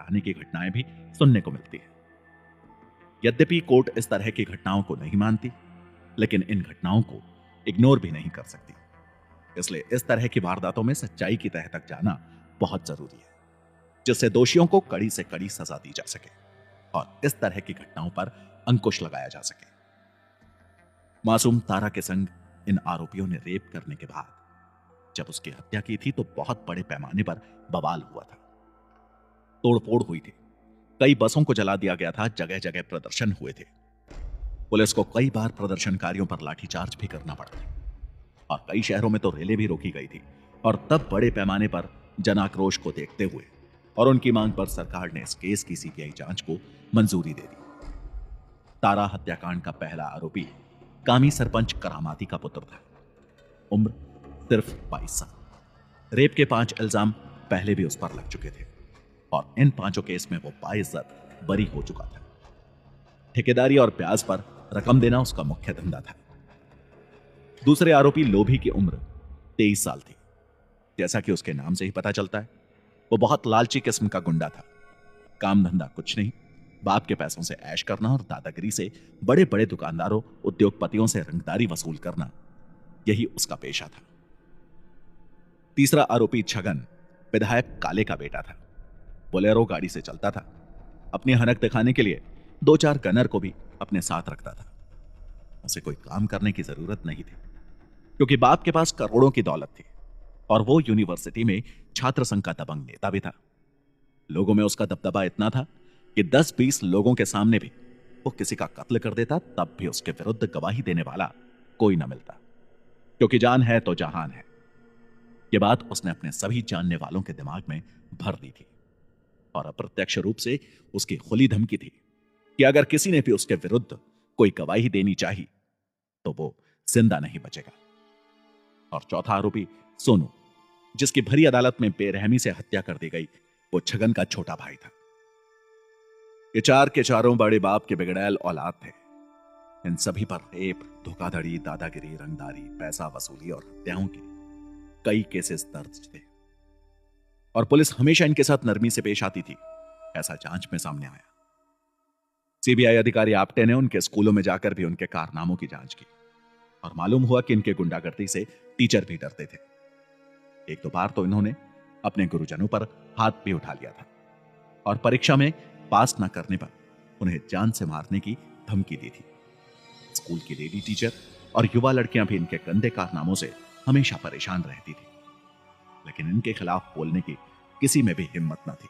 पकड़ाने की घटनाएं भी सुनने को मिलती है। यद्यपि कोर्ट इस तरह की घटनाओं को नहीं मानती, लेकिन इन घटनाओं को इग्नोर भी नहीं कर सकती। इसलिए इस तरह की वारदातों में सच्चाई की तह तक जाना बहुत जरूरी है, जिससे दोषियों को कड़ी से कड़ी सजा दी जा सके और इस तरह की घटनाओं पर अंकुश लगाया जा सके। मासूम तारा के संग इन आरोपियों ने रेप करने के बाद जब उसकी हत्या की थी तो बहुत बड़े पैमाने पर बवाल हुआ था। तोड़फोड़ हुई थी, कई बसों को जला दिया गया था, जगह जगह प्रदर्शन हुए थे। पुलिस को कई बार प्रदर्शनकारियों पर लाठीचार्ज भी करना पड़ा था और कई शहरों में तो रैली भी रोकी गई थी। और तब बड़े पैमाने पर जन आक्रोश को देखते हुए और उनकी मांग पर सरकार ने इस केस की सीबीआई जांच को मंजूरी दे दी। तारा हत्याकांड का पहला आरोपी कामी सरपंच करामाती का पुत्र था। उम्र सिर्फ 22 साल। रेप के 5 इल्जाम पहले भी उस पर लग चुके थे और इन 5 केस में वो बाइज्जत बरी हो चुका था। ठेकेदारी और ब्याज पर रकम देना उसका मुख्य धंधा था। दूसरे आरोपी लोभी की उम्र 23 साल थी। जैसा कि उसके नाम से ही पता चलता है, वो बहुत लालची किस्म का गुंडा था। काम धंधा कुछ नहीं, बाप के पैसों से ऐश करना और दादागिरी से बड़े बड़े दुकानदारों उद्योगपतियों से रंगदारी वसूल करना, यही उसका पेशा था। तीसरा आरोपी छगन विधायक काले का बेटा था। बोलेरो गाड़ी से चलता था। अपनी हनक दिखाने के लिए 2-4 गनर को भी अपने साथ रखता था। उसे कोई काम करने की जरूरत नहीं थी, क्योंकि बाप के पास करोड़ों की दौलत थी और वो यूनिवर्सिटी में छात्र संघ का दबंग नेता भी था। लोगों में उसका दबदबा इतना था कि 10-20 लोगों के सामने भी वो किसी का कत्ल कर देता, तब भी उसके विरुद्ध गवाही देने वाला कोई ना मिलता, क्योंकि जान है तो जहान है। ये बात उसने अपने सभी जानने वालों के दिमाग में भर दी थी और अप्रत्यक्ष रूप से उसकी खुली धमकी थी कि अगर किसी ने भी उसके विरुद्ध कोई गवाही देनी चाहिए तो वो जिंदा नहीं बचेगा। और चौथा आरोपी सोनू, जिसकी भरी अदालत में बेरहमी से हत्या कर दी गई, वो छगन का छोटा भाई था। ये 4 के चारों बड़े बाप के बिगड़ैल औलाद थे। इन सभी पर रेप, धोखाधड़ी, दादागिरी, रंगदारी, पैसा वसूली और हत्याओं के कई केसेस दर्ज थे और पुलिस हमेशा इनके साथ नरमी से पेश आती थी, ऐसा जांच में सामने आया। सीबीआई अधिकारी आप्टे ने उनके स्कूलों में जाकर भी उनके कारनामों की जांच की और मालूम हुआ कि इनके गुंडागर्दी से टीचर भी डरते थे। 1-2 बार तो इन्होंने अपने गुरुजनों पर हाथ भी उठा लिया था और परीक्षा में पास न करने पर उन्हें जान से मारने की धमकी दी थी। स्कूल की लेडी टीचर और युवा लड़कियां भी इनके गंदे कारनामों से हमेशा परेशान रहती थी, लेकिन इनके खिलाफ बोलने की किसी में भी हिम्मत न थी।